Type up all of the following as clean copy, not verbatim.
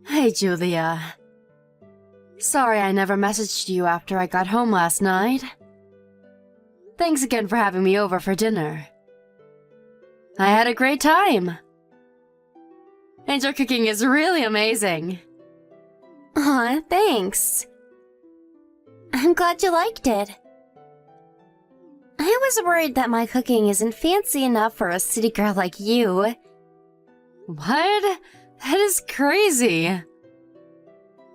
Hey, Julia. Sorry I never messaged you after I got home last night. Thanks again for having me over for dinner. I had a great time. And your cooking is really amazing. Aw, thanks. I'm glad you liked it. I was worried that my cooking isn't fancy enough for a city girl like you. What? That is crazy.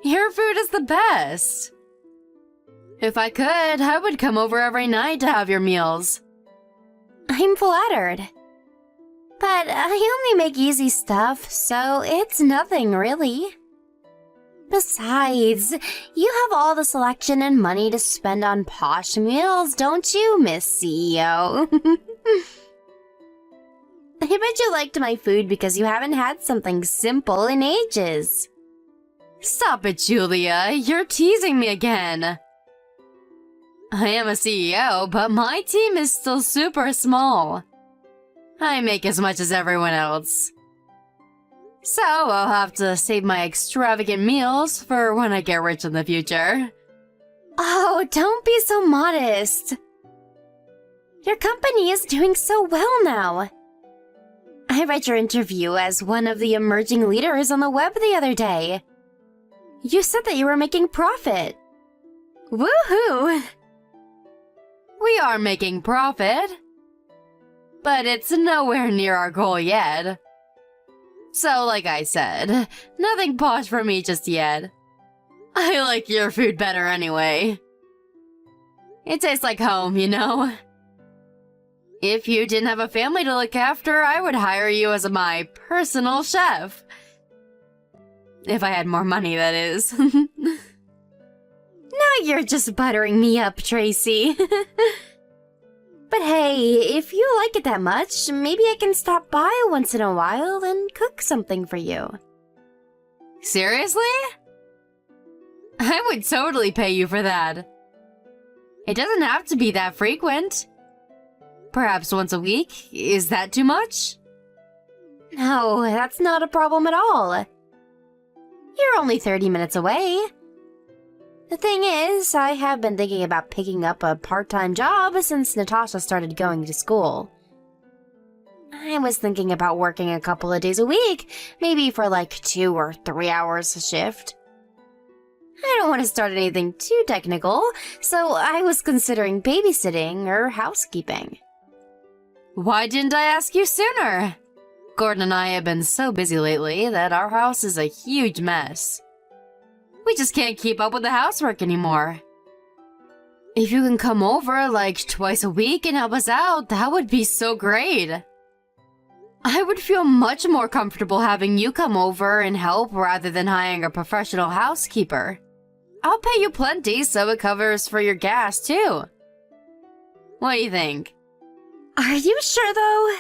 Your food is the best. If I could, I would come over every night to have your meals. I'm flattered. But I only make easy stuff, so it's nothing really. Besides, you have all the selection and money to spend on posh meals, don't you, Miss CEO? I bet you liked my food because you haven't had something simple in ages. Stop it, Julia. You're teasing me again. I am a CEO, but my team is still super small. I make as much as everyone else. So I'll have to save my extravagant meals for when I get rich in the future. Oh, don't be so modest. Your company is doing so well now. I read your interview as one of the emerging leaders on the web the other day. You said that you were making profit. Woohoo! We are making profit, but it's nowhere near our goal yet. So, like I said, nothing posh for me just yet. I like your food better anyway. It tastes like home, you know? If you didn't have a family to look after, I would hire you as my personal chef. If I had more money, that is. Now you're just buttering me up, Tracy. But hey, if you like it that much, maybe I can stop by once in a while and cook something for you. Seriously? I would totally pay you for that. It doesn't have to be that frequent. Perhaps once a week? Is that too much? No, that's not a problem at all. You're only 30 minutes away. The thing is, I have been thinking about picking up a part-time job since Natasha started going to school. I was thinking about working a couple of days a week, maybe for like 2 or 3 hours a shift. I don't want to start anything too technical, so I was considering babysitting or housekeeping. Why didn't I ask you sooner? Gordon and I have been so busy lately that our house is a huge mess. We just can't keep up with the housework anymore. If you can come over like twice a week and help us out, that would be so great. I would feel much more comfortable having you come over and help rather than hiring a professional housekeeper. I'll pay you plenty so it covers for your gas too. What do you think? Are you sure though?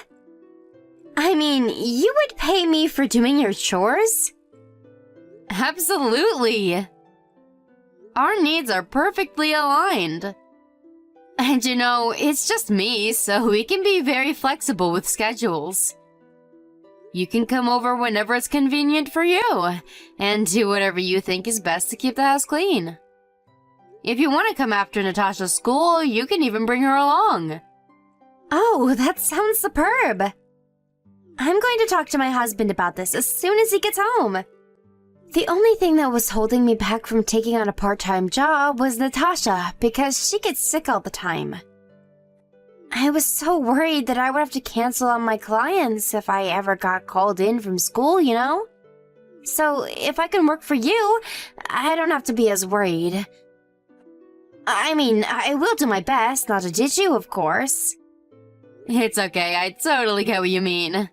I mean, you would pay me for doing your chores? Absolutely! Our needs are perfectly aligned. And you know, it's just me, so we can be very flexible with schedules. You can come over whenever it's convenient for you, and do whatever you think is best to keep the house clean. If you want to come after Natasha's school, you can even bring her along. Oh, that sounds superb! I'm going to talk to my husband about this as soon as he gets home. The only thing that was holding me back from taking on a part-time job was Natasha, because she gets sick all the time. I was so worried that I would have to cancel on my clients if I ever got called in from school, you know? So if I can work for you, I don't have to be as worried. I mean, I will do my best not to ditch you, of course. It's okay, I totally get what you mean.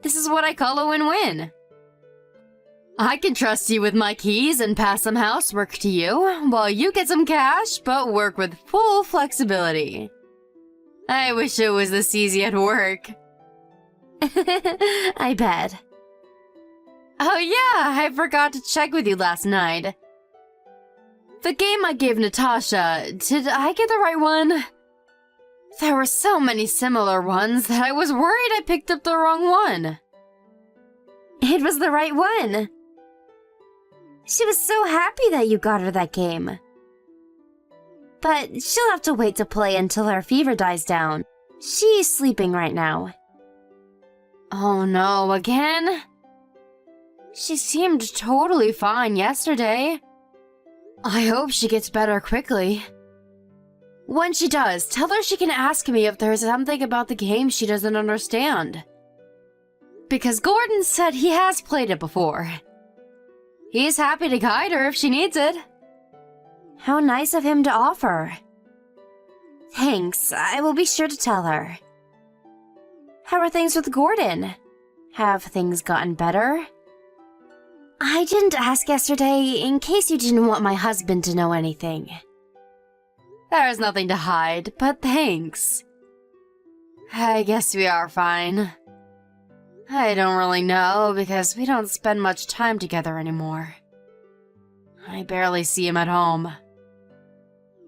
This is what I call a win-win. I can trust you with my keys and pass some housework to you, while you get some cash, but work with full flexibility. I wish it was this easy at work. I bet. Oh yeah, I forgot to check with you last night. The game I gave Natasha, did I get the right one? There were so many similar ones that I was worried I picked up the wrong one. It was the right one. She was so happy that you got her that game. But she'll have to wait to play until her fever dies down. She's sleeping right now. Oh no, again? She seemed totally fine yesterday. I hope she gets better quickly. When she does, tell her she can ask me if there's something about the game she doesn't understand. Because Gordon said he has played it before. He's happy to guide her if she needs it. How nice of him to offer. Thanks, I will be sure to tell her. How are things with Gordon? Have things gotten better? I didn't ask yesterday in case you didn't want my husband to know anything. There's nothing to hide, but thanks. I guess we are fine. I don't really know because we don't spend much time together anymore. I barely see him at home.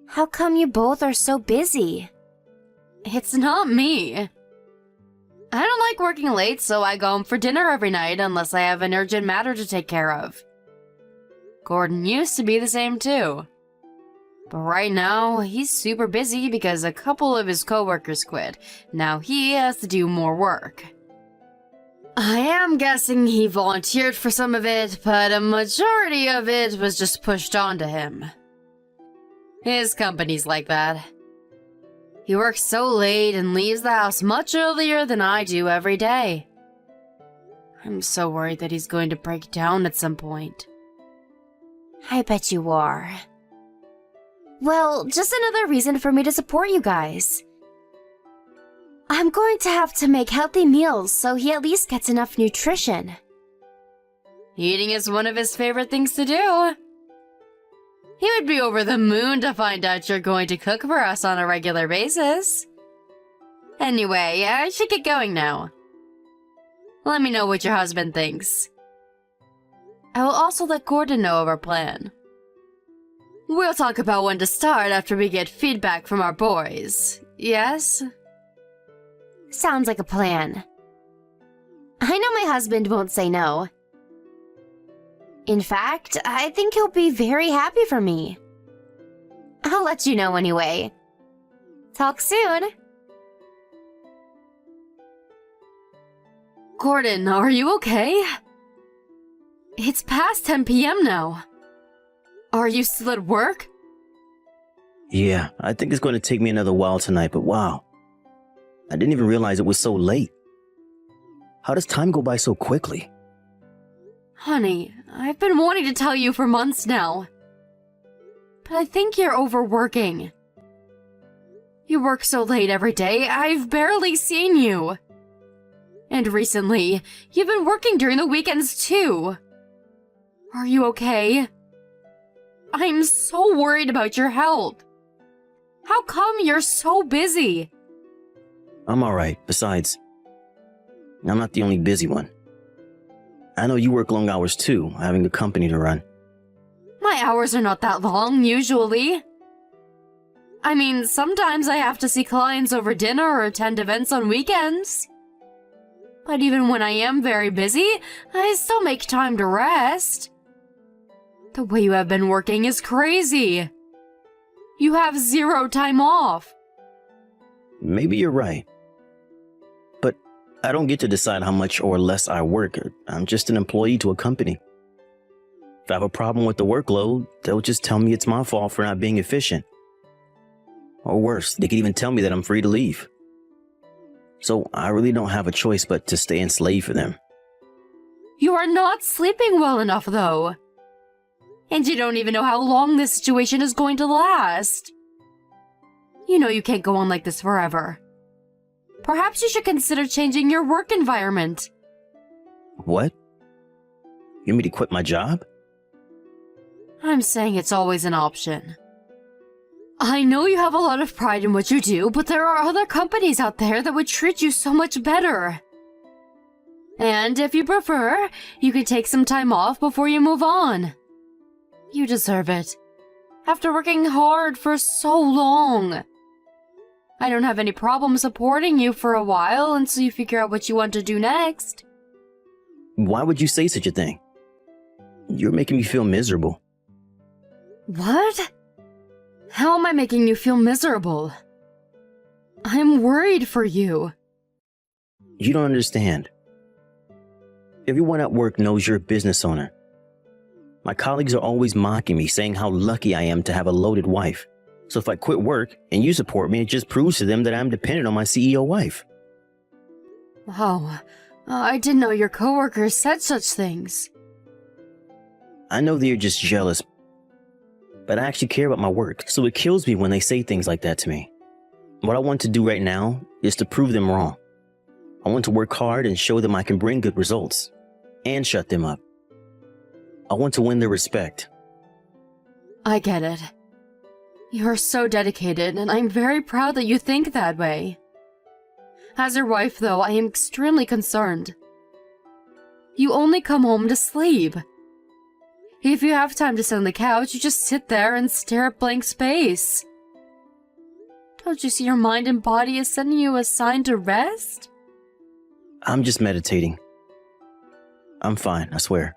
How come you both are so busy? It's not me. I don't like working late, so I go home for dinner every night unless I have an urgent matter to take care of. Gordon used to be the same too. But right now, he's super busy because a couple of his coworkers quit. Now he has to do more work. I am guessing he volunteered for some of it, but a majority of it was just pushed onto him. His company's like that. He works so late and leaves the house much earlier than I do every day. I'm so worried that he's going to break down at some point. I bet you are. Well, just another reason for me to support you guys. I'm going to have to make healthy meals so he at least gets enough nutrition. Eating is one of his favorite things to do. He would be over the moon to find out you're going to cook for us on a regular basis. Anyway, I should get going now. Let me know what your husband thinks. I will also let Gordon know of our plan. We'll talk about when to start after we get feedback from our boys. Yes? Sounds like a plan. I know my husband won't say no. In fact, I think he'll be very happy for me. I'll let you know anyway. Talk soon. Gordon, are you okay? It's past 10 p.m. now. Are you still at work? Yeah, I think it's going to take me another while tonight, but wow. I didn't even realize it was so late. How does time go by so quickly? Honey, I've been wanting to tell you for months now. But I think you're overworking. You work so late every day, I've barely seen you. And recently, you've been working during the weekends too. Are you okay? I'm so worried about your health. How come you're so busy? I'm alright. Besides, I'm not the only busy one. I know you work long hours too, having a company to run. My hours are not that long, usually. I mean, sometimes I have to see clients over dinner or attend events on weekends. But even when I am very busy, I still make time to rest. The way you have been working is crazy. You have 0 time off. Maybe you're right. But I don't get to decide how much or less I work. I'm just an employee to a company. If I have a problem with the workload, they'll just tell me it's my fault for not being efficient. Or worse, they could even tell me that I'm free to leave. So I really don't have a choice but to stay enslaved for them. You are not sleeping well enough, though. And you don't even know how long this situation is going to last. You know you can't go on like this forever. Perhaps you should consider changing your work environment. What? You want me to quit my job? I'm saying it's always an option. I know you have a lot of pride in what you do, but there are other companies out there that would treat you so much better. And if you prefer, you can take some time off before you move on. You deserve it. After working hard for so long. I don't have any problem supporting you for a while until you figure out what you want to do next. Why would you say such a thing? you're making me feel miserable. What? How am I making you feel miserable? I'm worried for you. You don't understand. Everyone at work knows you're a business owner. My colleagues are always mocking me, saying how lucky I am to have a loaded wife. So if I quit work and you support me, it just proves to them that I'm dependent on my CEO wife. Wow, I didn't know your coworkers said such things. I know they're just jealous, but I actually care about my work, so it kills me when they say things like that to me. What I want to do right now is to prove them wrong. I want to work hard and show them I can bring good results, and shut them up. I want to win their respect. I get it. You're so dedicated, and I'm very proud that you think that way. As your wife, though, I am extremely concerned. You only come home to sleep. If you have time to sit on the couch, you just sit there and stare at blank space. Don't you see your mind and body is sending you a sign to rest? I'm just meditating. I'm fine, I swear.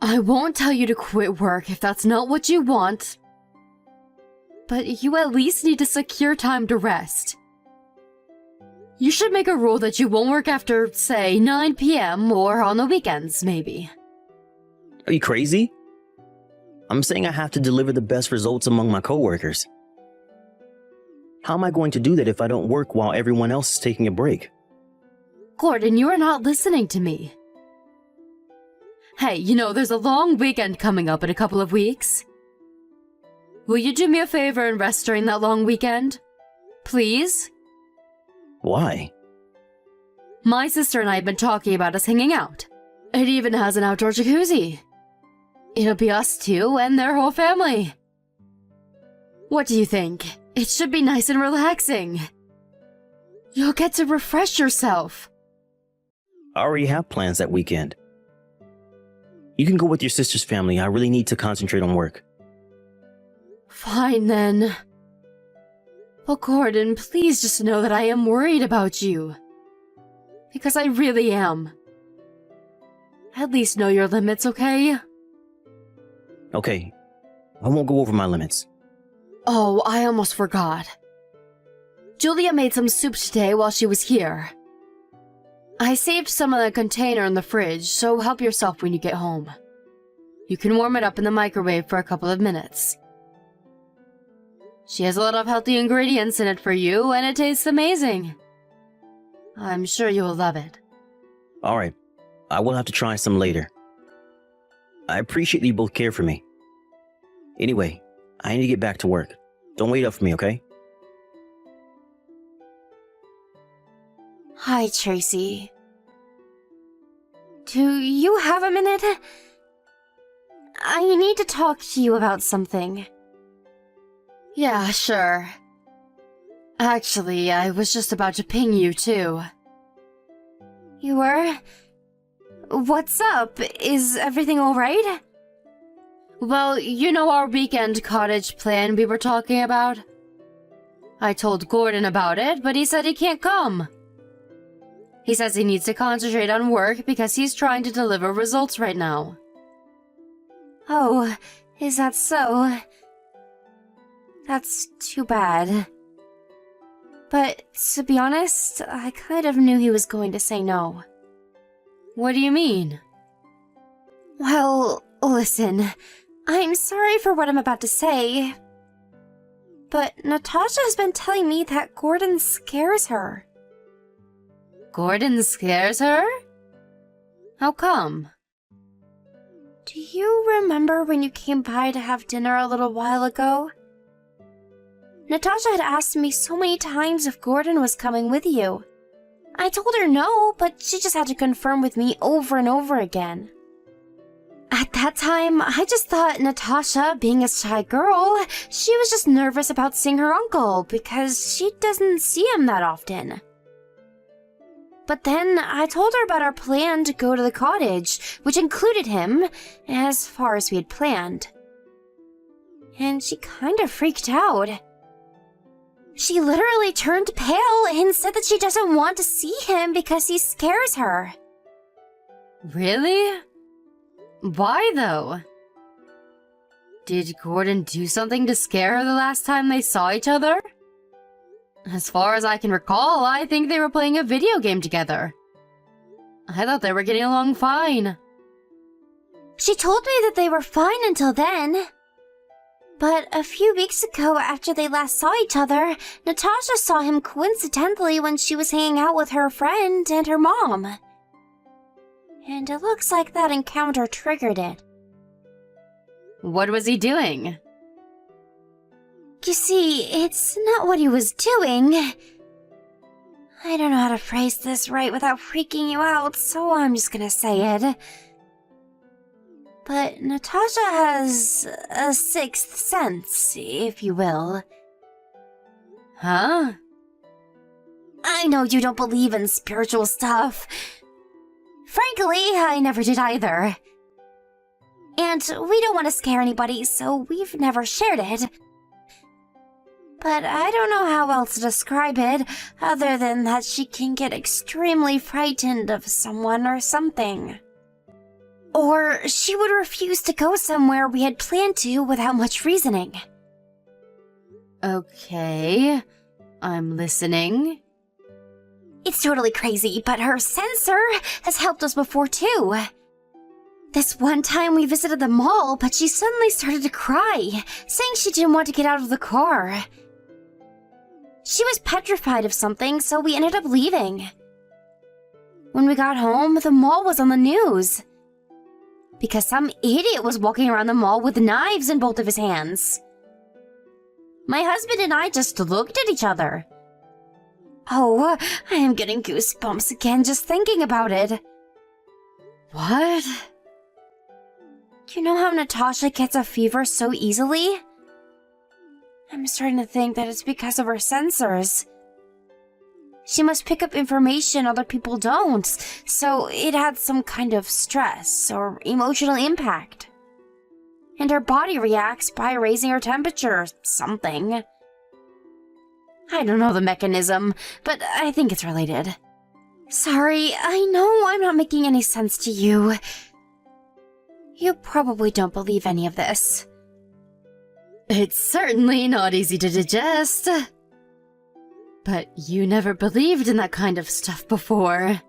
I won't tell you to quit work if that's not what you want. But you at least need to secure time to rest. You should make a rule that you won't work after, say, 9 p.m. or on the weekends, maybe. Are you crazy? I'm saying I have to deliver the best results among my coworkers. How am I going to do that if I don't work while everyone else is taking a break? Gordon, you are not listening to me. Hey, there's a long weekend coming up in a couple of weeks. Will you do me a favor and rest during that long weekend? Please? Why? My sister and I have been talking about us hanging out. It even has an outdoor jacuzzi. It'll be us two and their whole family. What do you think? It should be nice and relaxing. You'll get to refresh yourself. I already have plans that weekend. You can go with your sister's family. I really need to concentrate on work. Fine then. But Gordon, please just know that I am worried about you. Because I really am. At least know your limits, okay? Okay, I won't go over my limits. Oh, I almost forgot. Julia made some soup today while she was here. I saved some in the container in the fridge, so help yourself when you get home. You can warm it up in the microwave for a couple of minutes. She has a lot of healthy ingredients in it for you, and it tastes amazing. I'm sure you will love it. Alright, I will have to try some later. I appreciate that you both care for me. Anyway, I need to get back to work. Don't wait up for me, okay? Hi, Tracy. Do you have a minute? I need to talk to you about something. Yeah, sure. Actually, I was just about to ping you, too. You were? What's up? Is everything alright? Well, you know our weekend cottage plan we were talking about? I told Gordon about it, but he said he can't come. He says he needs to concentrate on work because he's trying to deliver results right now. Oh, is that so? That's too bad. But to be honest, I kind of knew he was going to say no. What do you mean? Well, listen, I'm sorry for what I'm about to say, but Natasha has been telling me that Gordon scares her. Gordon scares her? How come? Do you remember when you came by to have dinner a little while ago? Natasha had asked me so many times if Gordon was coming with you. I told her no, but she just had to confirm with me over and over again. At that time, I just thought Natasha, being a shy girl, she was just nervous about seeing her uncle because she doesn't see him that often. But then I told her about our plan to go to the cottage, which included him, as far as we had planned. And she kind of freaked out. She literally turned pale and said that she doesn't want to see him because he scares her. Really? Why, though? Did Gordon do something to scare her the last time they saw each other? As far as I can recall, I think they were playing a video game together. I thought they were getting along fine. She told me that they were fine until then. But a few weeks ago, after they last saw each other, Natasha saw him coincidentally when she was hanging out with her friend and her mom. And it looks like that encounter triggered it. What was he doing? You see, it's not what he was doing. I don't know how to phrase this right without freaking you out, so I'm just gonna say it. But Natasha has a sixth sense, if you will. Huh? I know you don't believe in spiritual stuff. Frankly, I never did either. And we don't want to scare anybody, so we've never shared it. But I don't know how else to describe it, other than that she can get extremely frightened of someone or something. Or she would refuse to go somewhere we had planned to without much reasoning. Okay, I'm listening. It's totally crazy, but her sensor has helped us before too. This one time we visited the mall, but she suddenly started to cry, saying she didn't want to get out of the car. She was petrified of something, so we ended up leaving. When we got home, the mall was on the news. Because some idiot was walking around the mall with knives in both of his hands. My husband and I just looked at each other. Oh, I am getting goosebumps again just thinking about it. What? You know how Natasha gets a fever so easily? I'm starting to think that it's because of her sensors. She must pick up information other people don't, so it had some kind of stress or emotional impact. And her body reacts by raising her temperature or something. I don't know the mechanism, but I think it's related. Sorry, I know I'm not making any sense to you. You probably don't believe any of this. It's certainly not easy to digest. But you never believed in that kind of stuff before.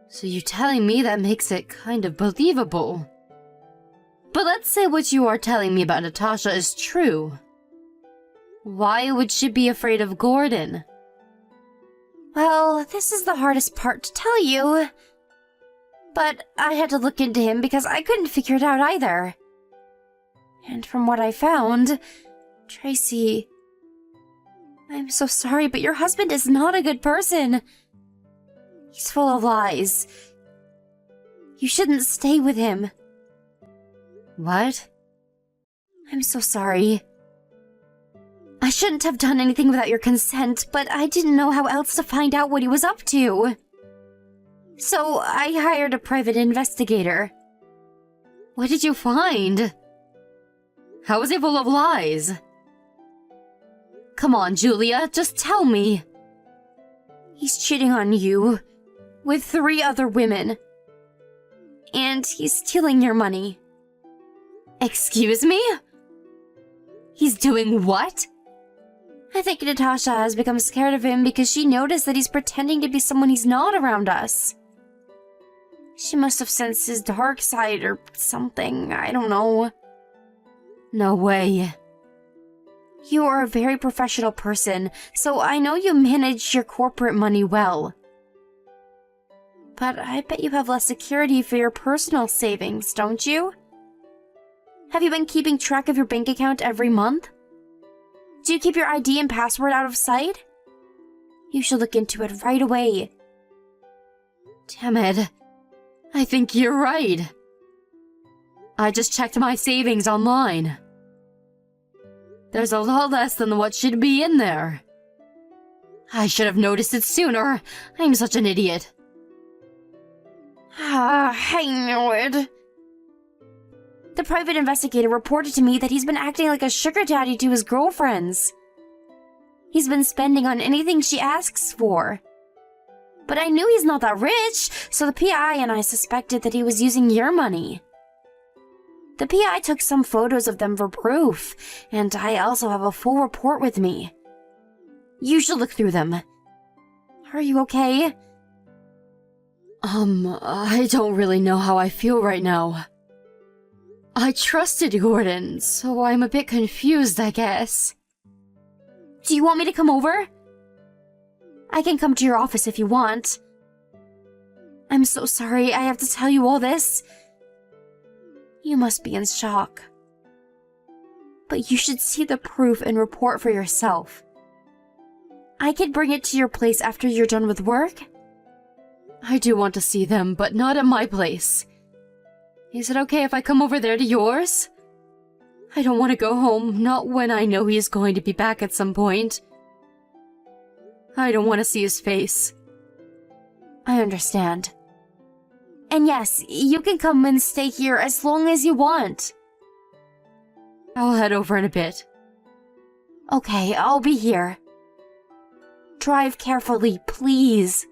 So you telling me that makes it kind of believable. But let's say what you are telling me about Natasha is true. Why would she be afraid of Gordon? Well, this is the hardest part to tell you. But I had to look into him because I couldn't figure it out either. And from what I found, Tracy... I'm so sorry, but your husband is not a good person. He's full of lies. You shouldn't stay with him. What? I'm so sorry. I shouldn't have done anything without your consent, but I didn't know how else to find out what he was up to. So I hired a private investigator. What did you find? How was he full of lies? Come on, Julia, just tell me. He's cheating on you with 3 other women. And he's stealing your money. Excuse me? He's doing what? I think Natasha has become scared of him because she noticed that he's pretending to be someone he's not around us. She must have sensed his dark side or something, I don't know. No way. You are a very professional person, so I know you manage your corporate money well. But I bet you have less security for your personal savings, don't you? Have you been keeping track of your bank account every month? Do you keep your ID and password out of sight? You should look into it right away. Damn it. I think you're right. I just checked my savings online. There's a lot less than what should be in there. I should have noticed it sooner. I'm such an idiot. I knew it. The private investigator reported to me that he's been acting like a sugar daddy to his girlfriends. He's been spending on anything she asks for. But I knew he's not that rich, so the PI and I suspected that he was using your money. The PI took some photos of them for proof, and I also have a full report with me. You should look through them. Are you okay? I don't really know how I feel right now. I trusted Gordon, so I'm a bit confused, I guess. Do you want me to come over? I can come to your office if you want. I'm so sorry I have to tell you all this. You must be in shock. But you should see the proof and report for yourself. I could bring it to your place after you're done with work. I do want to see them, but not at my place. Is it okay if I come over there to yours? I don't want to go home, not when I know he's going to be back at some point. I don't want to see his face. I understand. And yes, you can come and stay here as long as you want. I'll head over in a bit. Okay, I'll be here. Drive carefully, please.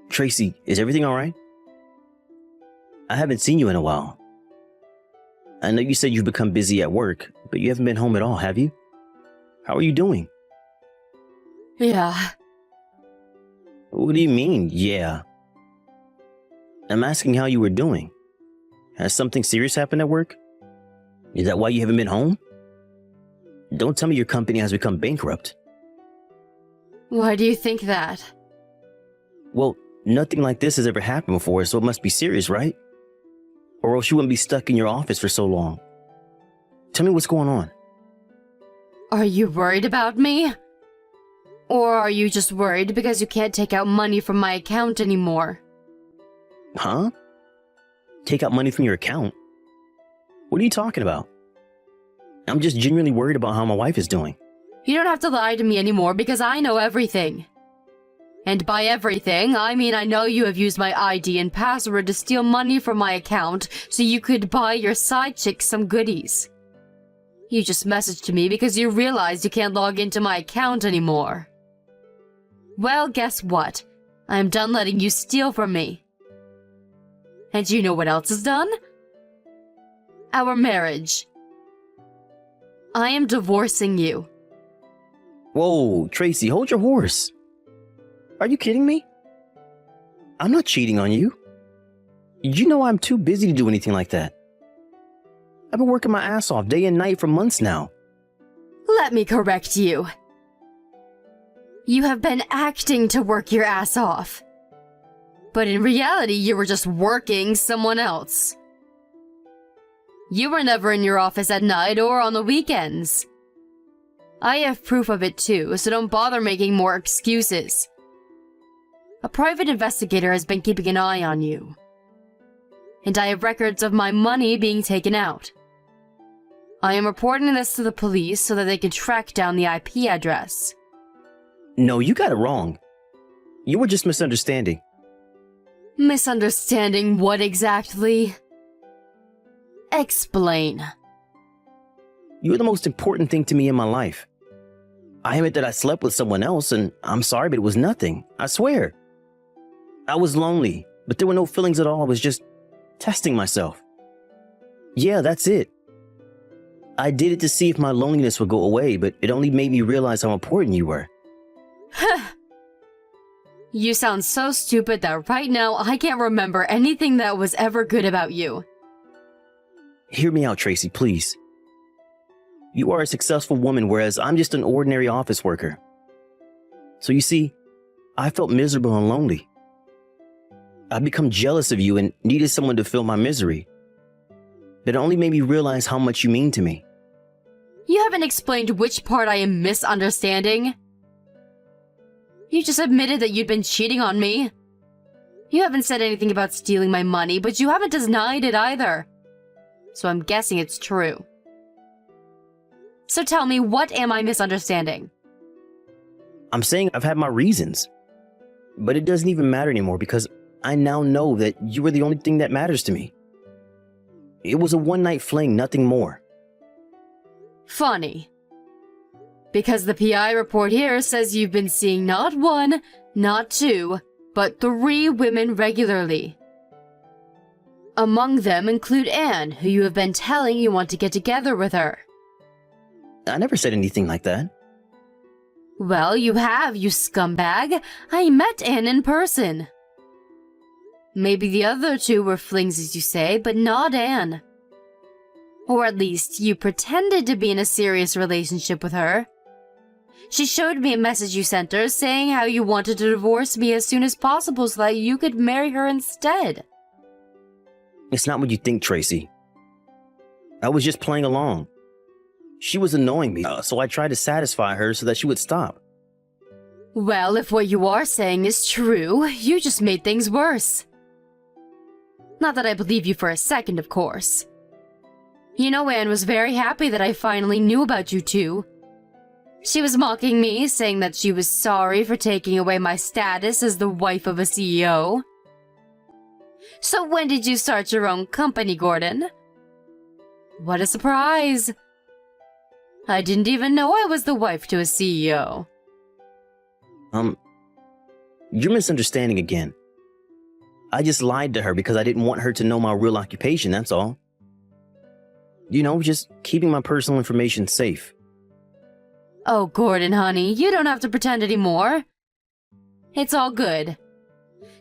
Tracy, is everything all right? I haven't seen you in a while. I know you said you've become busy at work, but you haven't been home at all, have you? How are you doing? Yeah. What do you mean, yeah? I'm asking how you were doing. Has something serious happened at work? Is that why you haven't been home? Don't tell me your company has become bankrupt. Why do you think that? Well, nothing like this has ever happened before, so it must be serious, right? Or else you wouldn't be stuck in your office for so long. Tell me what's going on. Are you worried about me? Or are you just worried because you can't take out money from my account anymore? Huh? Take out money from your account? What are you talking about? I'm just genuinely worried about how my wife is doing. You don't have to lie to me anymore because I know everything. And by everything, I mean I know you have used my ID and password to steal money from my account so you could buy your side chick some goodies. You just messaged me because you realized you can't log into my account anymore. Well, guess what? I am done letting you steal from me. And you know what else is done? Our marriage. I am divorcing you. Whoa, Tracy, hold your horse. Are you kidding me? I'm not cheating on you. You know I'm too busy to do anything like that. I've been working my ass off day and night for months now. Let me correct you. You have been acting to work your ass off. But in reality, you were just working someone else. You were never in your office at night or on the weekends. I have proof of it too, so don't bother making more excuses. A private investigator has been keeping an eye on you. And I have records of my money being taken out. I am reporting this to the police so that they can track down the IP address. No, you got it wrong. You were just misunderstanding. Misunderstanding what exactly? Explain. You were the most important thing to me in my life. I admit that I slept with someone else, and I'm sorry, but it was nothing. I swear. I was lonely, but there were no feelings at all. I was just testing myself. Yeah, that's it. I did it to see if my loneliness would go away, but it only made me realize how important you were. You sound so stupid that right now I can't remember anything that was ever good about you. Hear me out, Tracy, please. You are a successful woman, whereas I'm just an ordinary office worker. So you see, I felt miserable and lonely. I've become jealous of you and needed someone to fill my misery. But it only made me realize how much you mean to me. You haven't explained which part I am misunderstanding. You just admitted that you'd been cheating on me. You haven't said anything about stealing my money, but you haven't denied it either. So I'm guessing it's true. So tell me, what am I misunderstanding? I'm saying I've had my reasons. But it doesn't even matter anymore because I now know that you were the only thing that matters to me. It was a one-night fling, nothing more. Funny. Because the PI report here says you've been seeing not one, not two, but 3 women regularly. Among them include Anne, who you have been telling you want to get together with her. I never said anything like that. Well, you have, you scumbag. I met Anne in person. Maybe the other two were flings, as you say, but not Anne. Or at least, you pretended to be in a serious relationship with her. She showed me a message you sent her saying how you wanted to divorce me as soon as possible so that you could marry her instead. It's not what you think, Tracy. I was just playing along. She was annoying me, so I tried to satisfy her so that she would stop. Well, if what you are saying is true, you just made things worse. Not that I believe you for a second, of course. You know, Anne was very happy that I finally knew about you two. She was mocking me, saying that she was sorry for taking away my status as the wife of a CEO. So when did you start your own company, Gordon? What a surprise! I didn't even know I was the wife to a CEO. You're misunderstanding again. I just lied to her because I didn't want her to know my real occupation, that's all. You know, just keeping my personal information safe. Oh, Gordon, honey, you don't have to pretend anymore. It's all good.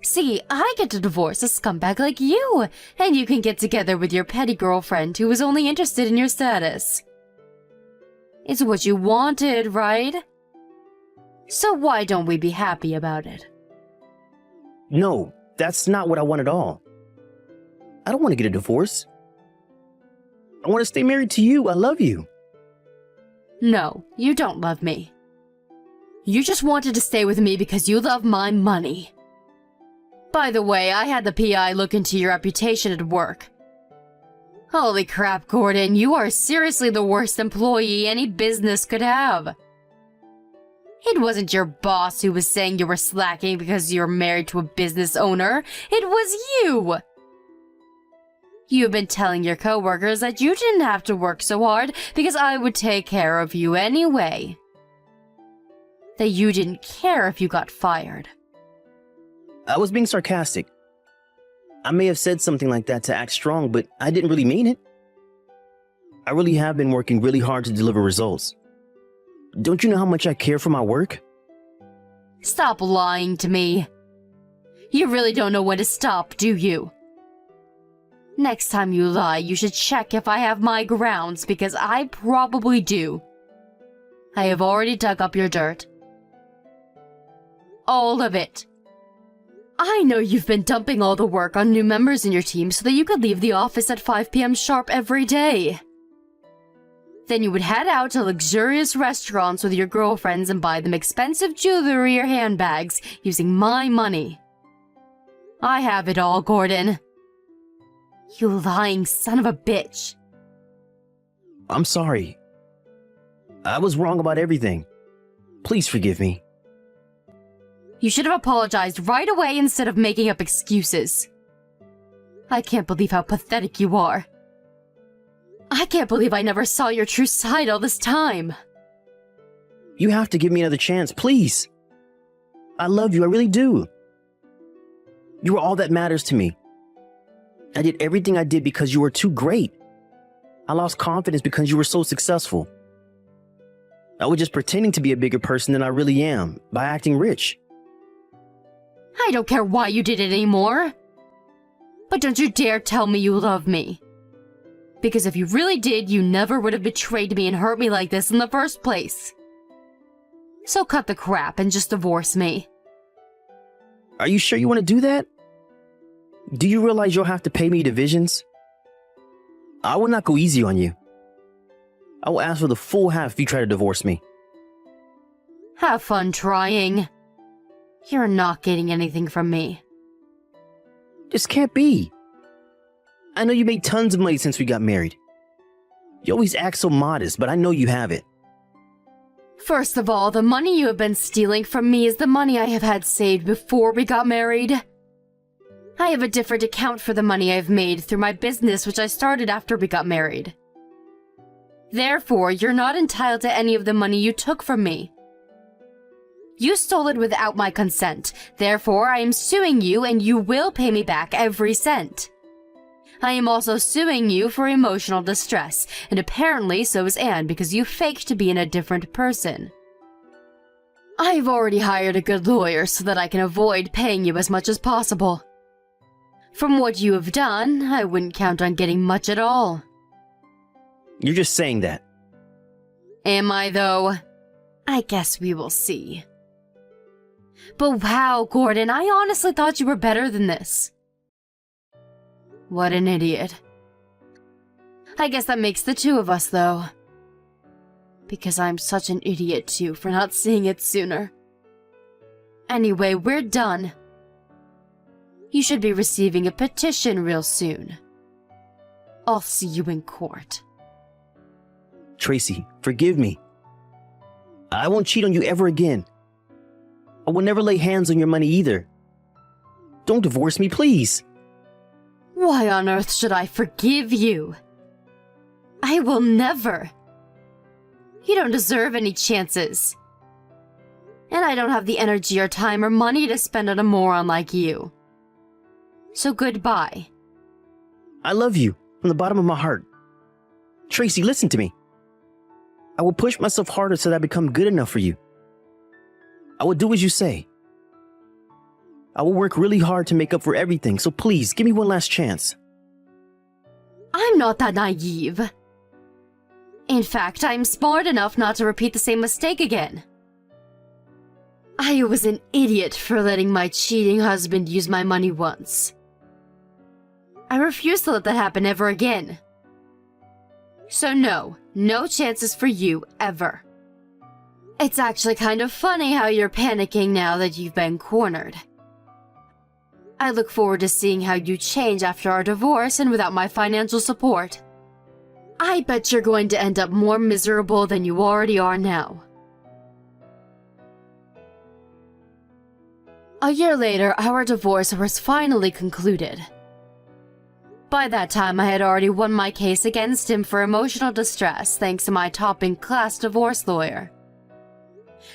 See, I get to divorce a scumbag like you, and you can get together with your petty girlfriend who was only interested in your status. It's what you wanted, right? So why don't we be happy about it? No, that's not what I want at all. I don't want to get a divorce. I want to stay married to you. I love you. No, you don't love me. You just wanted to stay with me because you love my money. By the way, I had the PI look into your reputation at work. Holy crap, Gordon, you are seriously the worst employee any business could have. It wasn't your boss who was saying you were slacking because you're married to a business owner. It was you! You've been telling your coworkers that you didn't have to work so hard because I would take care of you anyway. That you didn't care if you got fired. I was being sarcastic. I may have said something like that to act strong, but I didn't really mean it. I really have been working really hard to deliver results. Don't you know how much I care for my work? Stop lying to me. You really don't know when to stop, do you? Next time you lie, you should check if I have my grounds, because I probably do. I have already dug up your dirt. All of it. I know you've been dumping all the work on new members in your team so that you could leave the office at 5 p.m. sharp every day. Then you would head out to luxurious restaurants with your girlfriends and buy them expensive jewelry or handbags using my money. I have it all, Gordon. You lying son of a bitch. I'm sorry. I was wrong about everything. Please forgive me. You should have apologized right away instead of making up excuses. I can't believe how pathetic you are. I can't believe I never saw your true side all this time. You have to give me another chance, please. I love you, I really do. You are all that matters to me. I did everything I did because you were too great. I lost confidence because you were so successful. I was just pretending to be a bigger person than I really am by acting rich. I don't care why you did it anymore. But don't you dare tell me you love me. Because if you really did, you never would have betrayed me and hurt me like this in the first place. So cut the crap and just divorce me. Are you sure you want to do that? Do you realize you'll have to pay me divisions? I will not go easy on you. I will ask for the full half if you try to divorce me. Have fun trying. You're not getting anything from me. This can't be. I know you made tons of money since we got married. You always act so modest, but I know you have it. First of all, the money you have been stealing from me is the money I have had saved before we got married. I have a different account for the money I've made through my business, which I started after we got married. Therefore, you're not entitled to any of the money you took from me. You stole it without my consent. Therefore, I am suing you and you will pay me back every cent. I am also suing you for emotional distress, and apparently so is Anne because you faked being a different person. I've already hired a good lawyer so that I can avoid paying you as much as possible. From what you have done, I wouldn't count on getting much at all. You're just saying that. Am I, though? I guess we will see. But wow, Gordon, I honestly thought you were better than this. What an idiot. I guess that makes the two of us, though. Because I'm such an idiot, too, for not seeing it sooner. Anyway, we're done. You should be receiving a petition real soon. I'll see you in court. Tracy, forgive me. I won't cheat on you ever again. I will never lay hands on your money either. Don't divorce me, please. Why on earth should I forgive you? I will never. You don't deserve any chances. And I don't have the energy or time or money to spend on a moron like you. So goodbye. I love you from the bottom of my heart. Tracy, listen to me. I will push myself harder so that I become good enough for you. I will do as you say. I will work really hard to make up for everything, so please, give me one last chance. I'm not that naive. In fact, I'm smart enough not to repeat the same mistake again. I was an idiot for letting my cheating husband use my money once. I refuse to let that happen ever again. So no chances for you ever. It's actually kind of funny how you're panicking now that you've been cornered. I look forward to seeing how you change after our divorce and without my financial support. I bet you're going to end up more miserable than you already are now. A year later, our divorce was finally concluded. By that time, I had already won my case against him for emotional distress thanks to my top-in-class divorce lawyer.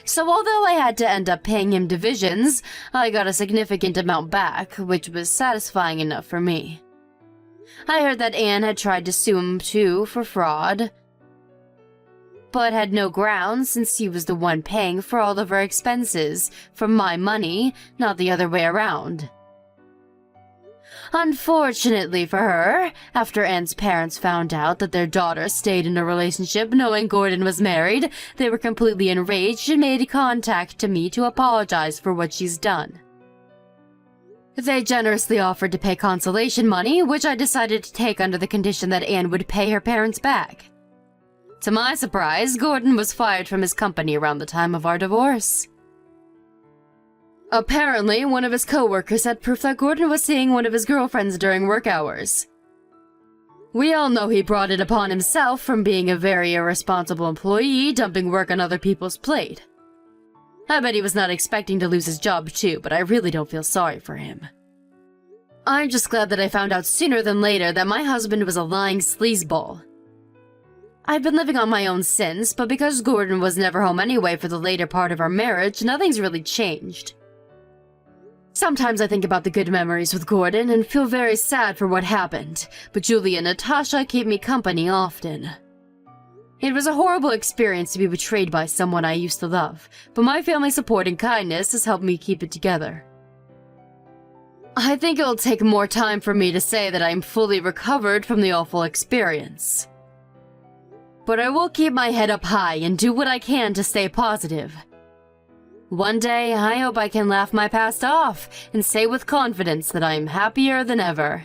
So although I had to end up paying him divisions, I got a significant amount back, which was satisfying enough for me. I heard that Anne had tried to sue him too for fraud, but had no grounds since he was the one paying for all of her expenses from my money, not the other way around. Unfortunately for her, after Anne's parents found out that their daughter stayed in a relationship knowing Gordon was married, they were completely enraged and made contact to me to apologize for what she's done. They generously offered to pay consolation money, which I decided to take under the condition that Anne would pay her parents back. To my surprise, Gordon was fired from his company around the time of our divorce. Apparently, one of his co-workers had proof that Gordon was seeing one of his girlfriends during work hours. We all know he brought it upon himself from being a very irresponsible employee, dumping work on other people's plate. I bet he was not expecting to lose his job too, but I really don't feel sorry for him. I'm just glad that I found out sooner than later that my husband was a lying sleazeball. I've been living on my own since, but because Gordon was never home anyway for the later part of our marriage, nothing's really changed. Sometimes I think about the good memories with Gordon and feel very sad for what happened, but Julie and Natasha keep me company often. It was a horrible experience to be betrayed by someone I used to love, but my family's support and kindness has helped me keep it together. I think it will take more time for me to say that I'm fully recovered from the awful experience. But I will keep my head up high and do what I can to stay positive. One day, I hope I can laugh my past off and say with confidence that I'm happier than ever.